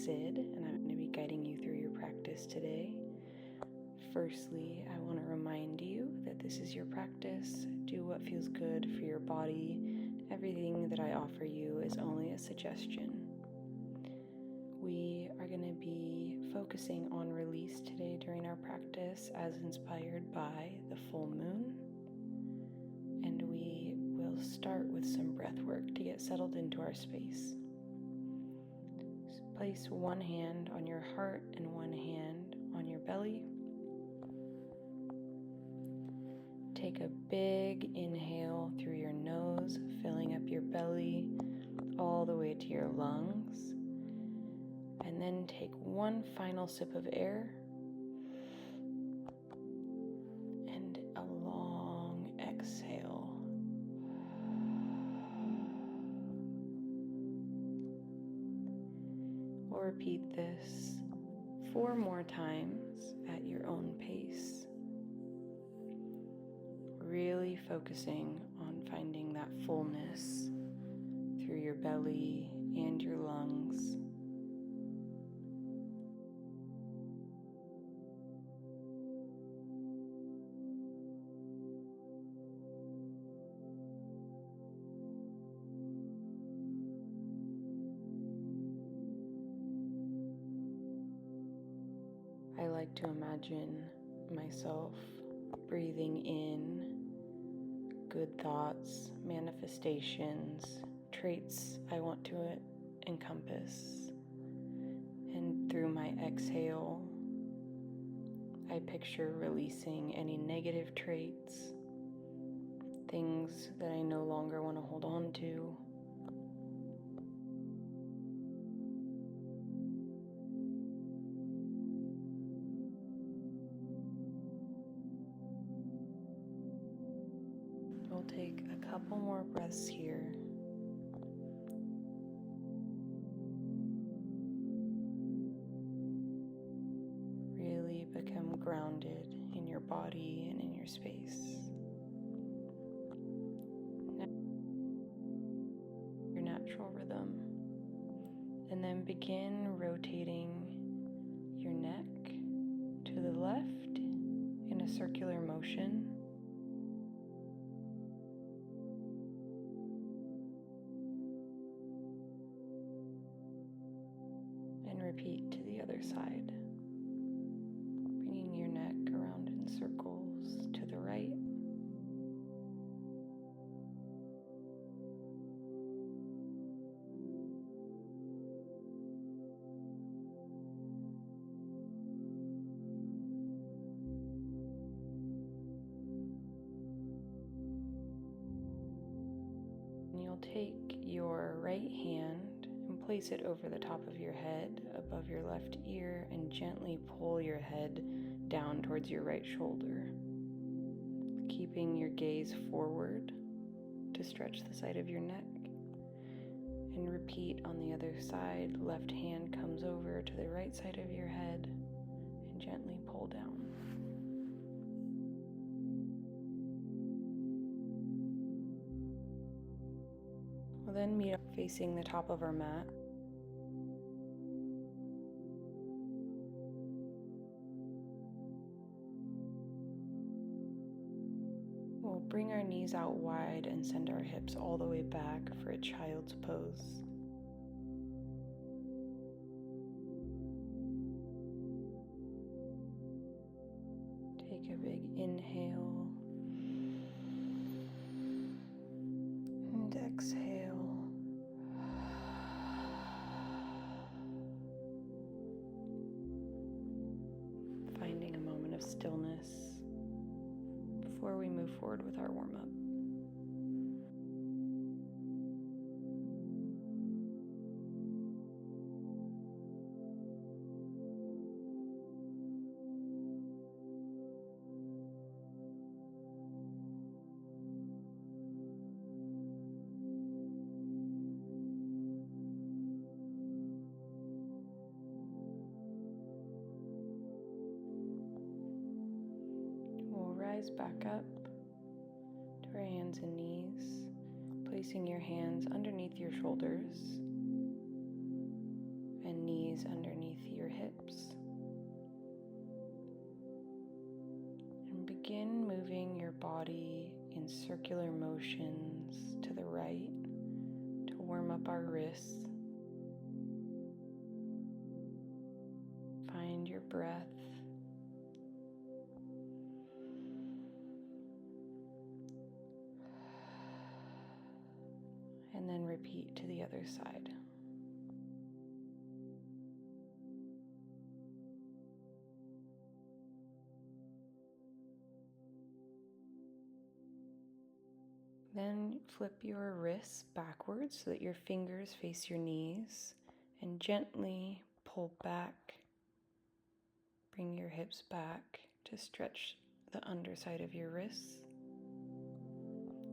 Sid, and I'm going to be guiding you through your practice today. Firstly, I want to remind you that this is your practice. Do what feels good for your body. Everything that I offer you is only a suggestion. We are going to be focusing on release today during our practice as inspired by the full moon. And we will start with some breath work to get settled into our space. So place one hand on your heart and one hand on your belly. Take a big inhale through your nose, filling up your belly all the way to your lungs. And then take one final sip of air and a long exhale. We'll repeat this 4 more times at your own pace. Really focusing on finding that fullness through your belly and your lungs. I like to imagine myself breathing in good thoughts, manifestations, traits I want to encompass. And through my exhale, I picture releasing any negative traits, things that I no longer want to hold on to. We'll take a couple more breaths here. Really become grounded in your body and in your space. Your natural rhythm. And then begin rotating your neck to the left in a circular motion. And repeat to the other side, bringing your neck around in circles to the right. And you'll take your right hand and place it over the top of your head, above your left ear, and gently pull your head down towards your right shoulder, keeping your gaze forward to stretch the side of your neck. And repeat on the other side. Left hand comes over to the right side of your head and gently pull down. We'll then meet up facing the top of our mat. We'll bring our knees out wide and send our hips all the way back for a child's pose. Take a big inhale and exhale. Finding a moment of stillness before we move forward with our warm-up. rise back up to our hands and knees, placing your hands underneath your shoulders and knees knees underneath your hips. And begin moving your body in circular motions to the right to warm up our wrists. Find your breath. And then repeat to the other side. Then flip your wrists backwards so that your fingers face your knees and gently pull back. Bring your hips back to stretch the underside of your wrists.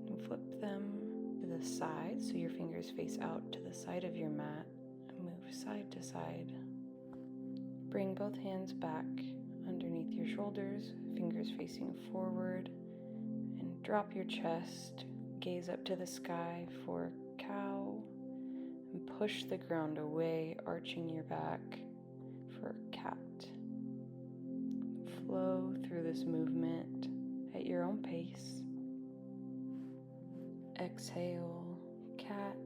And flip them to the side so your fingers face out to the side of your mat and move side to side. Bring both hands back underneath your shoulders, fingers facing forward, and drop your chest. Gaze up to the sky for cow, and push the ground away, arching your back for cat. Flow through this movement at your own pace. Exhale, cat.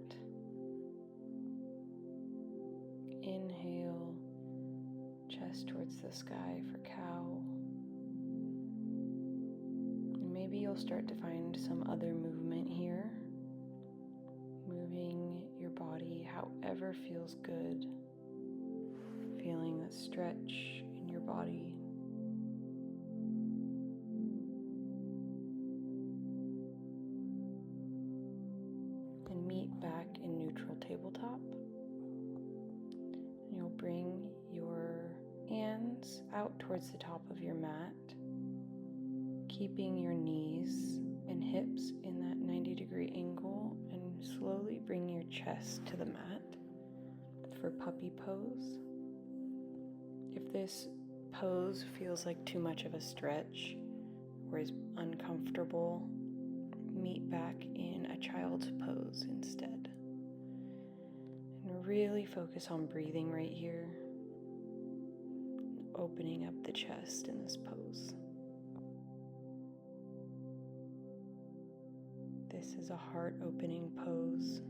Inhale, chest towards the sky for cow. Maybe you'll start to find some other movement here, moving your body however feels good, feeling the stretch in your body. And meet back in neutral tabletop. And you'll bring your hands out towards the top of your mat, keeping your knees and hips in that 90-degree angle, and slowly bring your chest to the mat for puppy pose. If this pose feels like too much of a stretch or is uncomfortable, meet back in a child's pose instead. And really focus on breathing right here, opening up the chest in this pose. This is a heart-opening pose.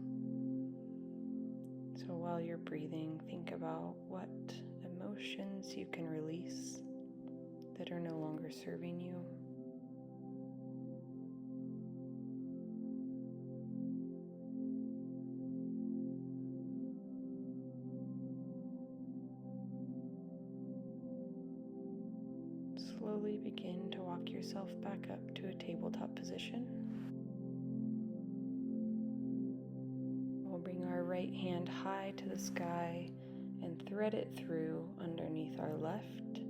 So while you're breathing, think about what emotions you can release that are no longer serving you. Slowly begin to walk yourself back up to a tabletop position. We'll bring our right hand high to the sky and thread it through underneath our left,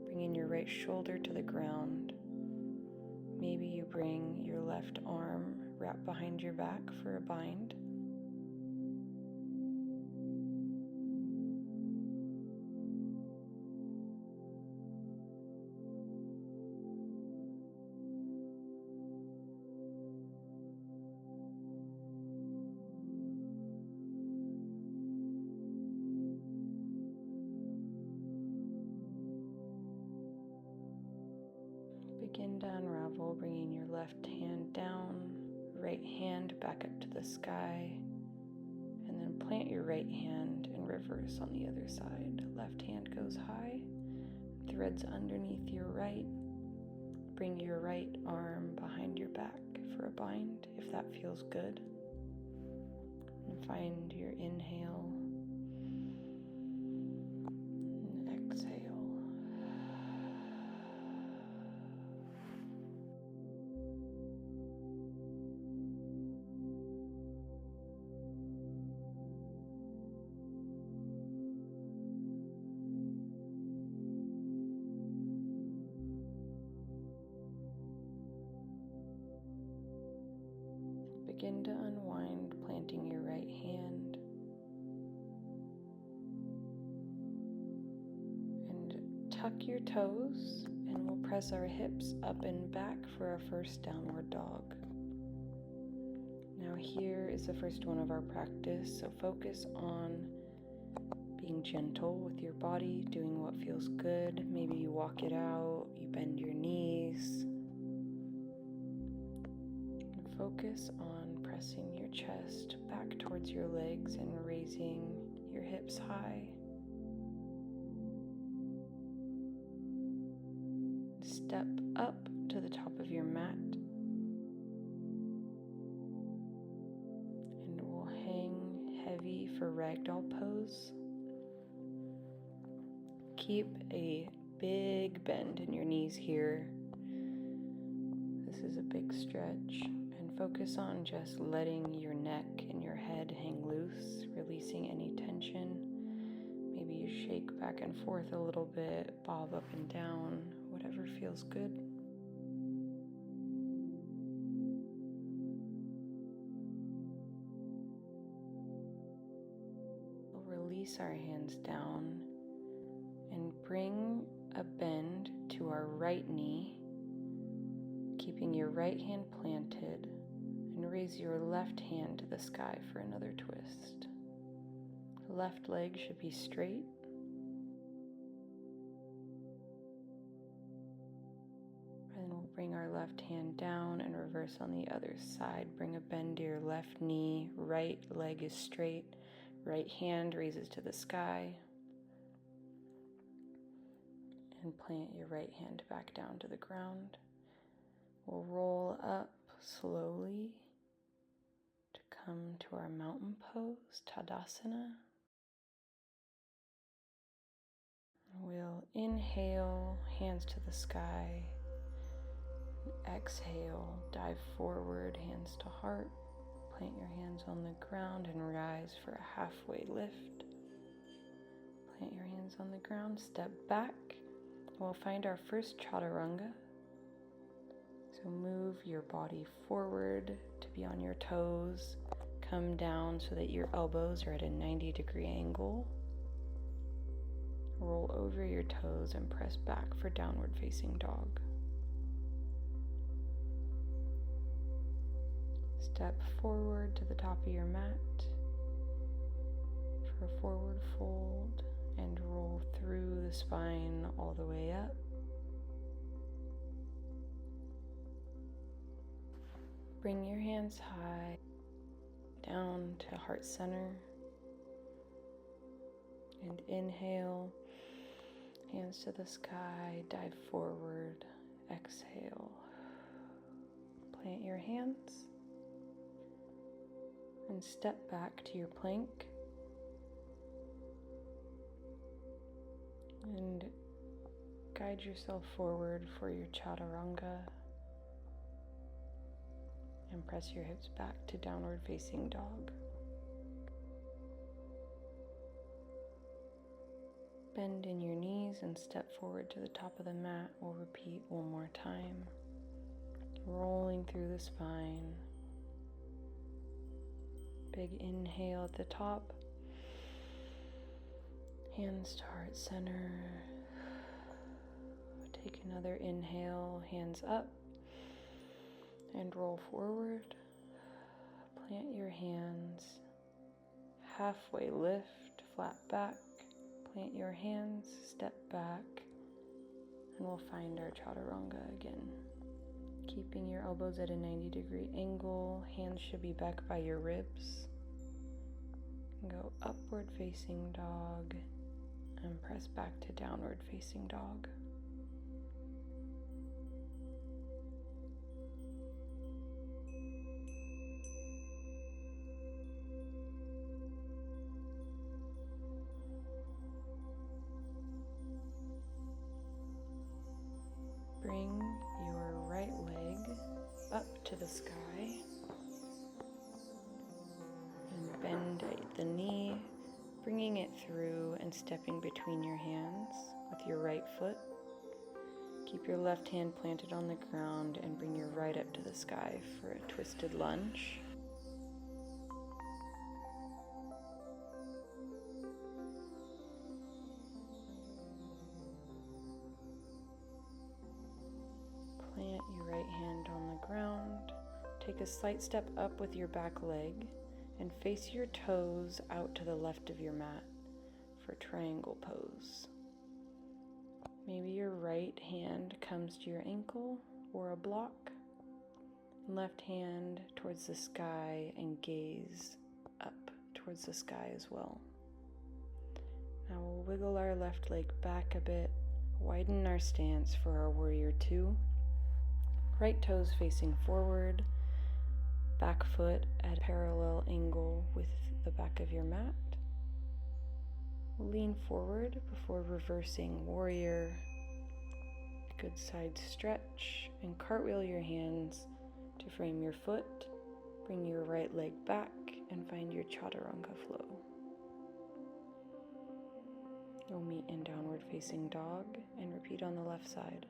bringing your right shoulder to the ground. Maybe you bring your left arm wrapped behind your back for a bind. Begin to unravel, bringing your left hand down, right hand back up to the sky, and then plant your right hand in reverse on the other side. Left hand goes high, threads underneath your right. Bring your right arm behind your back for a bind if that feels good. And find your inhale and exhale. Begin to unwind, planting your right hand. And tuck your toes, and we'll press our hips up and back for our first downward dog. Now here is the first one of our practice, so focus on being gentle with your body, doing what feels good. Maybe you walk it out, you bend your knees. And focus on pressing your chest back towards your legs and raising your hips high. Step up to the top of your mat. And we'll hang heavy for ragdoll pose. Keep a big bend in your knees here. This is a big stretch. And focus on just letting your neck and your head hang loose, releasing any tension. Maybe you shake back and forth a little bit, bob up and down, whatever feels good. We'll release our hands down and bring a bend to our right knee, keeping your right hand planted, and raise your left hand to the sky for another twist. The left leg should be straight. And we'll bring our left hand down and reverse on the other side. Bring a bend to your left knee, right leg is straight, right hand raises to the sky. And plant your right hand back down to the ground. We'll roll up slowly to come to our mountain pose, Tadasana. We'll inhale, hands to the sky. Exhale, dive forward, hands to heart. Plant your hands on the ground and rise for a halfway lift. Plant your hands on the ground, step back. We'll find our first chaturanga. So move your body forward to be on your toes. Come down so that your elbows are at a 90-degree angle. Roll over your toes and press back for downward facing dog. Step forward to the top of your mat for a forward fold and roll through the spine all the way up. Bring your hands high down to heart center and inhale, hands to the sky, dive forward, exhale. Plant your hands and step back to your plank. And guide yourself forward for your chaturanga. And press your hips back to downward facing dog. Bend in your knees and step forward to the top of the mat. We'll repeat one more time. Rolling through the spine. Big inhale at the top. Hands to heart center. Take another inhale, hands up, and roll forward. Plant your hands. Halfway lift, flat back. Plant your hands, step back, and we'll find our chaturanga again. Keeping your elbows at a 90-degree angle, hands should be back by your ribs. Go upward facing dog and press back to downward facing dog. Bring your right leg up to the sky and bend at the knee, bringing it through and stepping between your hands with your right foot. Keep your left hand planted on the ground and bring your right up to the sky for a twisted lunge. Plant your right hand on the ground. Take a slight step up with your back leg and face your toes out to the left of your mat for triangle pose. Maybe your right hand comes to your ankle or a block, left hand towards the sky, and gaze up towards the sky as well. Now we'll wiggle our left leg back a bit, widen our stance for our warrior two. Right toes facing forward, back foot at a parallel angle with the back of your mat. Lean forward before reversing warrior. Good side stretch, and cartwheel your hands to frame your foot. Bring your right leg back and find your chaturanga flow. You'll meet in downward facing dog and repeat on the left side.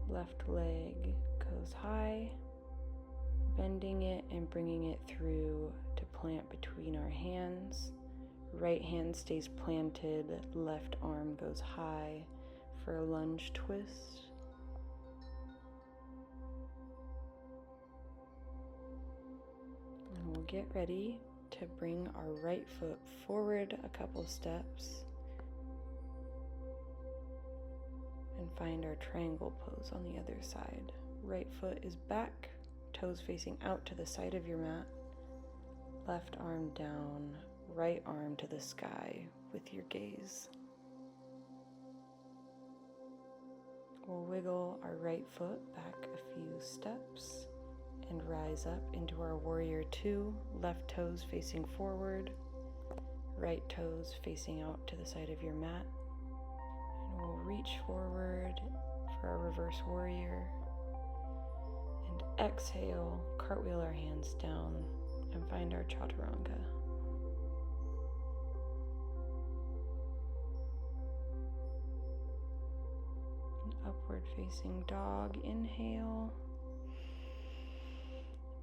Left leg goes high, bending it and bringing it through to plant between our hands. Right hand stays planted, left arm goes high for a lunge twist. And we'll get ready to bring our right foot forward a couple steps and find our triangle pose on the other side. Right foot is back, toes facing out to the side of your mat. Left arm down, right arm to the sky with your gaze. We'll wiggle our right foot back a few steps and rise up into our warrior two, left toes facing forward, right toes facing out to the side of your mat. And we'll reach forward for our reverse warrior. And exhale, cartwheel our hands down and find our chaturanga. An upward facing dog, inhale.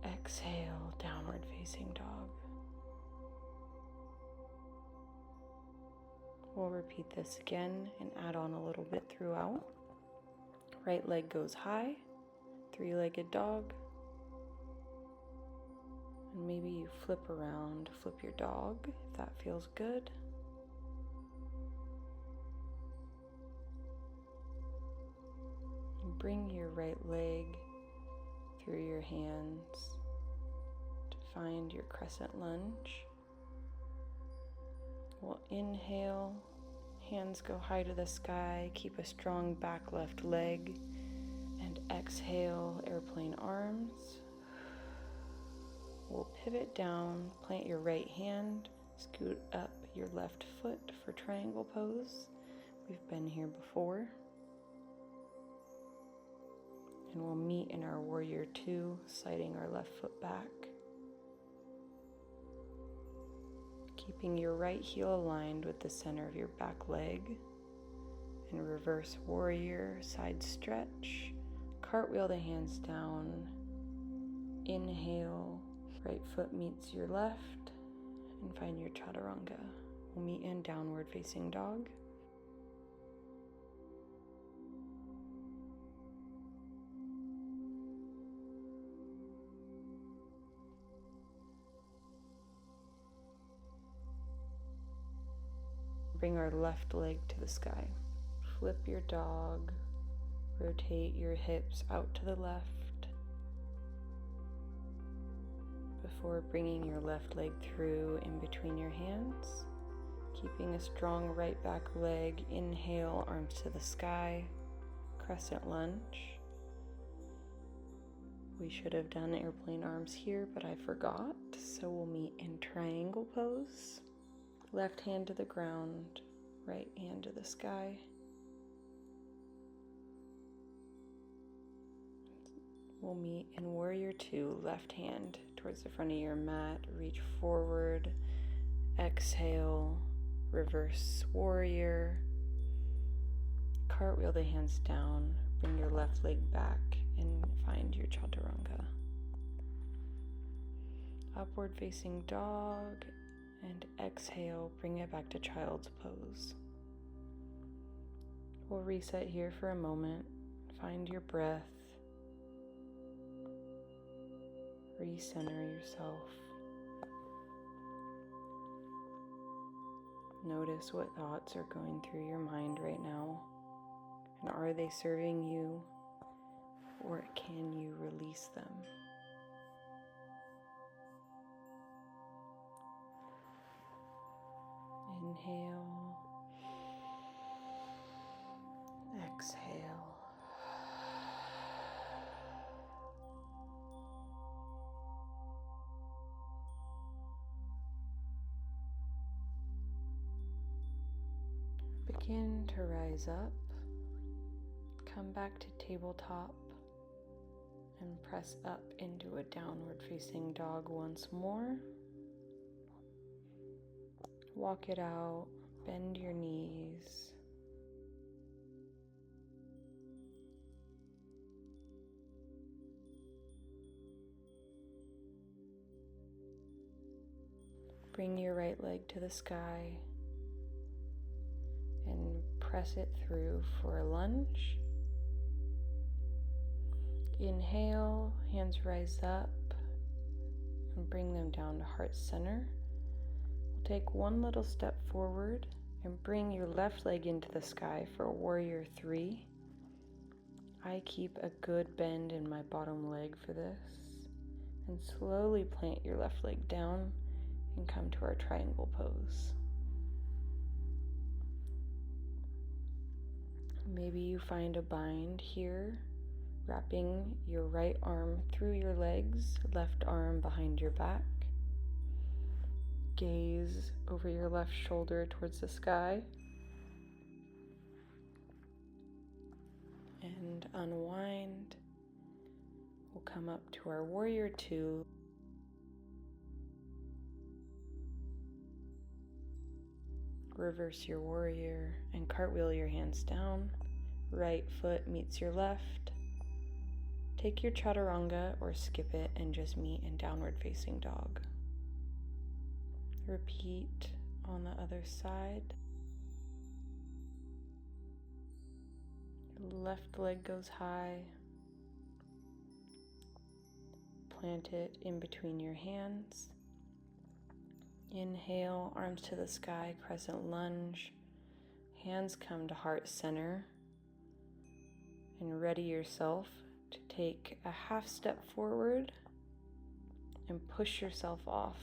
Exhale, downward facing dog. We'll repeat this again and add on a little bit throughout. Right leg goes high, three-legged dog. And maybe you flip around, flip your dog if that feels good. And bring your right leg through your hands to find your crescent lunge. We'll inhale, hands go high to the sky, keep a strong back left leg, and exhale, airplane arms. We'll pivot down, plant your right hand, scoot up your left foot for triangle pose. We've been here before. And we'll meet in our warrior two, sliding our left foot back. Keeping your right heel aligned with the center of your back leg. And reverse warrior, side stretch. Cartwheel the hands down. Inhale, right foot meets your left, and find your chaturanga. We'll meet in downward facing dog. Bring our left leg to the sky. Flip your dog. Rotate your hips out to the left before bringing your left leg through in between your hands. Keeping a strong right back leg. Inhale, arms to the sky. Crescent lunge. We should have done airplane arms here, but I forgot. So we'll meet in triangle pose. Left hand to the ground, right hand to the sky. We'll meet in warrior two, left hand towards the front of your mat, reach forward, exhale, reverse warrior, cartwheel the hands down, bring your left leg back and find your chaturanga. Upward facing dog. And exhale, bring it back to child's pose. We'll reset here for a moment. Find your breath. Recenter yourself. Notice what thoughts are going through your mind right now, and are they serving you, or can you release them? Inhale, exhale. Begin to rise up, come back to tabletop, and press up into a downward facing dog once more. Walk it out, bend your knees. Bring your right leg to the sky and press it through for a lunge. Inhale, hands rise up and bring them down to heart center. We'll take one little step forward and bring your left leg into the sky for a warrior 3. I keep a good bend in my bottom leg for this. And slowly plant your left leg down and come to our triangle pose. Maybe you find a bind here, wrapping your right arm through your legs, left arm behind your back. Gaze over your left shoulder towards the sky. And unwind. We'll come up to our warrior 2. Reverse your warrior and cartwheel your hands down. Right foot meets your left. Take your chaturanga or skip it and just meet in downward facing dog. Repeat on the other side. Left leg goes high. Plant it in between your hands. Inhale, arms to the sky, crescent lunge. Hands come to heart center. And ready yourself to take a half step forward and push yourself off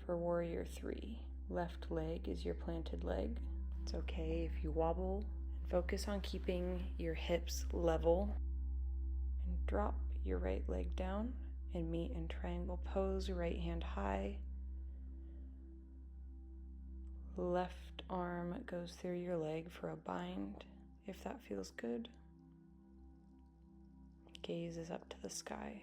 for warrior 3. Left leg is your planted leg. It's okay if you wobble. Focus on keeping your hips level. And drop your right leg down and meet in triangle pose, right hand high. Left arm goes through your leg for a bind, if that feels good. Gaze is up to the sky.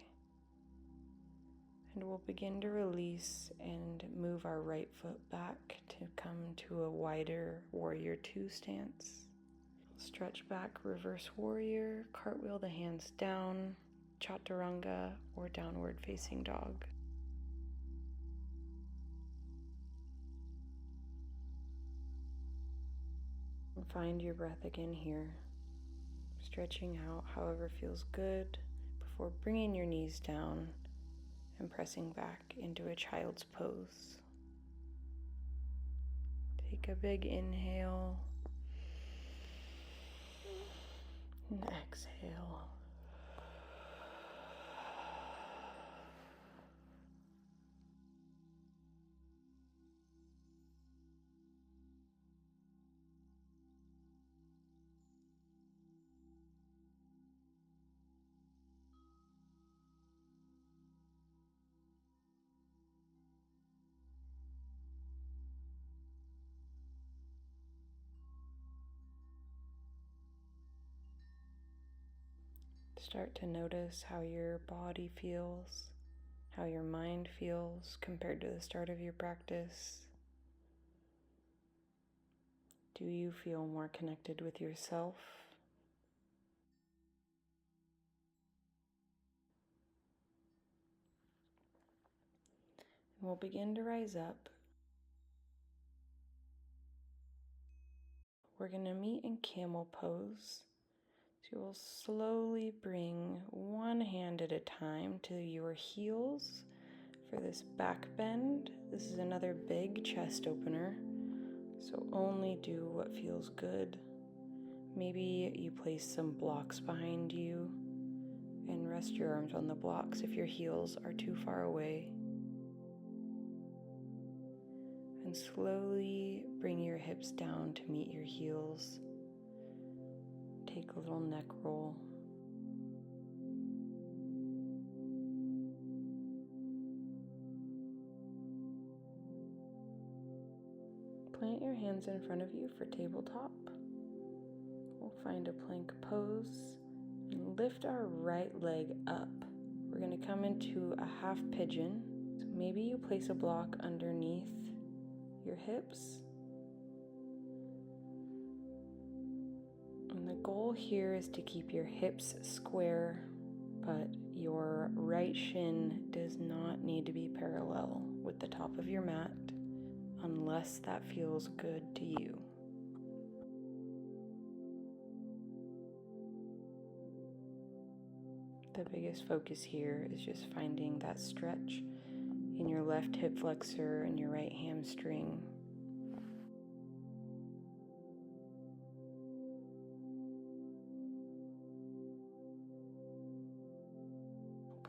And we'll begin to release and move our right foot back to come to a wider warrior 2 stance. Stretch back, reverse warrior, cartwheel the hands down, chaturanga or downward facing dog. And find your breath again here, stretching out however feels good before bringing your knees down and pressing back into a child's pose. Take a big inhale and exhale. Start to notice how your body feels, how your mind feels compared to the start of your practice. Do you feel more connected with yourself? And we'll begin to rise up. We're going to meet in camel pose. So you will slowly bring one hand at a time to your heels for this back bend. This is another big chest opener, so only do what feels good. Maybe you place some blocks behind you and rest your arms on the blocks if your heels are too far away. And slowly bring your hips down to meet your heels. Take a little neck roll. Plant your hands in front of you for tabletop. We'll find a plank pose and lift our right leg up. We're going to come into a half pigeon. So maybe you place a block underneath your hips. And the goal here is to keep your hips square, but your right shin does not need to be parallel with the top of your mat unless that feels good to you. The biggest focus here is just finding that stretch in your left hip flexor and your right hamstring.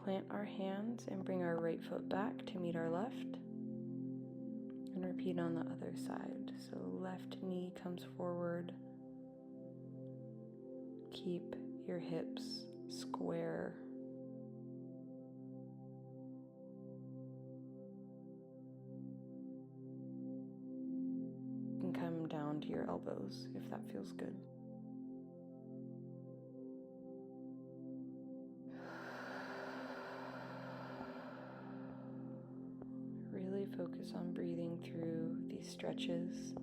Plant our hands and bring our right foot back to meet our left. And repeat on the other side. So left knee comes forward. Keep your hips square. And come down to your elbows if that feels good. Really focus on breathing through these stretches.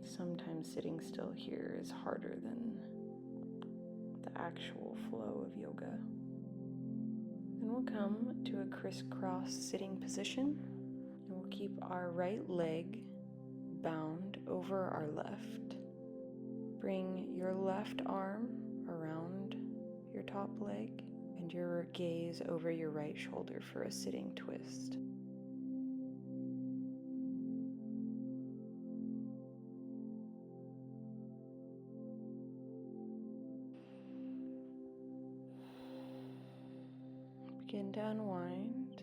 Sometimes sitting still here is harder than the actual flow of yoga. Then we'll come to a crisscross sitting position, and we'll keep our right leg bound over our left. Bring your left arm around your top leg and your gaze over your right shoulder for a sitting twist. Begin to unwind.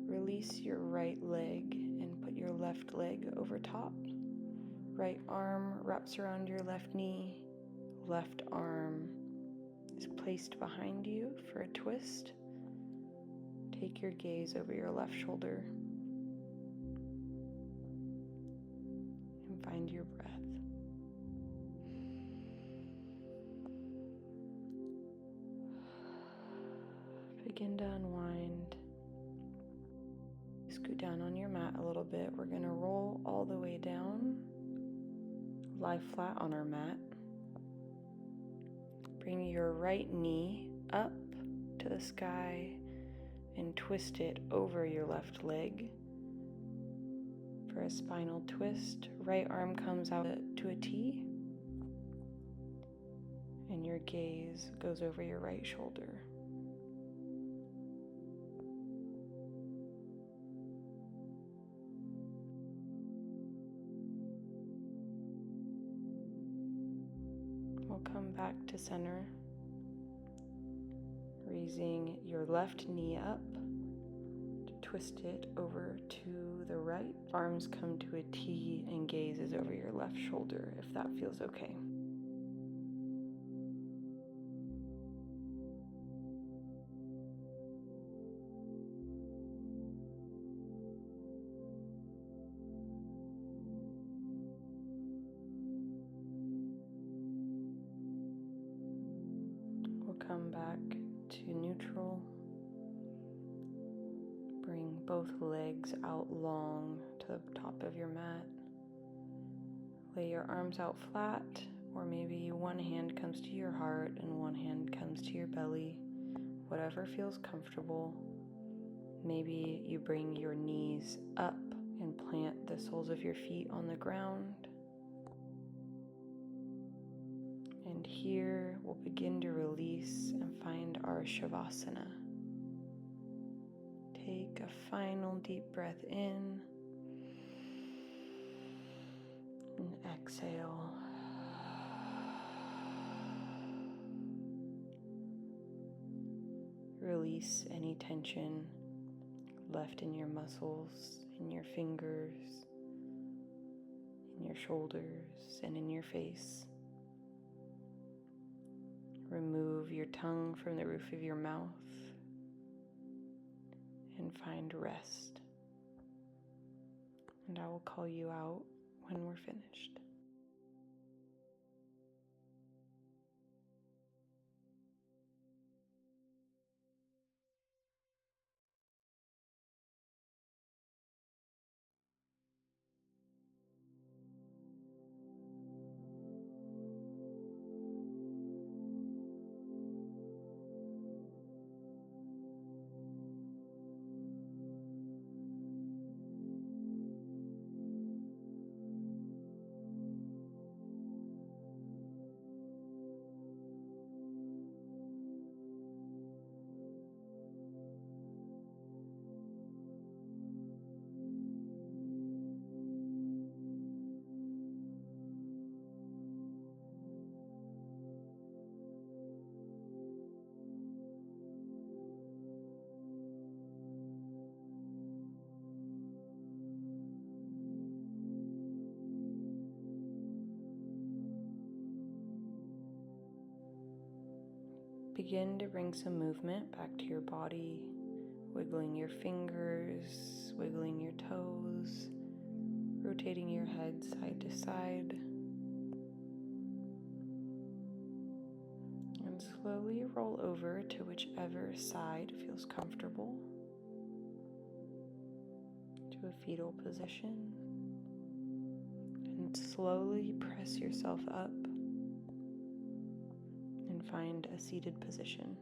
Release your right leg and put your left leg over top. Right arm wraps around your left knee. Left arm is placed behind you for a twist. Take your gaze over your left shoulder and find your breath. Begin to unwind. Scoot down on your mat a little bit. We're going to roll all the way down. Lie flat on our mat. Bring your right knee up to the sky and twist it over your left leg. For a spinal twist, right arm comes out to a T, and your gaze goes over your right shoulder. We'll come back to center, raising your left knee up to twist it over to the right. Arms come to a T and gaze is over your left shoulder if that feels okay. Come back to neutral. Bring both legs out long to the top of your mat. Lay your arms out flat, or maybe one hand comes to your heart and one hand comes to your belly. Whatever feels comfortable. Maybe you bring your knees up and plant the soles of your feet on the ground. And here we'll begin to release and find our Shavasana. Take a final deep breath in and exhale. Release any tension left in your muscles, in your fingers, in your shoulders, and in your face. Remove your tongue from the roof of your mouth and find rest. And I will call you out when we're finished. Begin to bring some movement back to your body, wiggling your fingers, wiggling your toes, rotating your head side to side. And slowly roll over to whichever side feels comfortable, to a fetal position. And slowly press yourself up and find a seated position.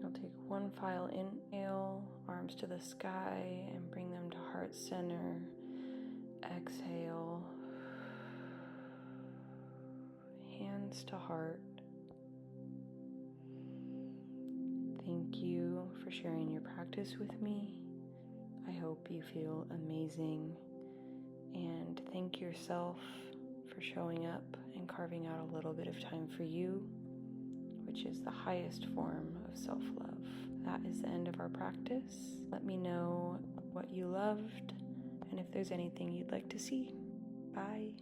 You'll take one final inhale, arms to the sky, and bring them to heart center. Exhale, hands to heart. Thank you for sharing your practice with me. I hope you feel amazing, and thank yourself for showing up and carving out a little bit of time for you, which is the highest form of self-love. That is the end of our practice. Let me know what you loved and if there's anything you'd like to see. Bye.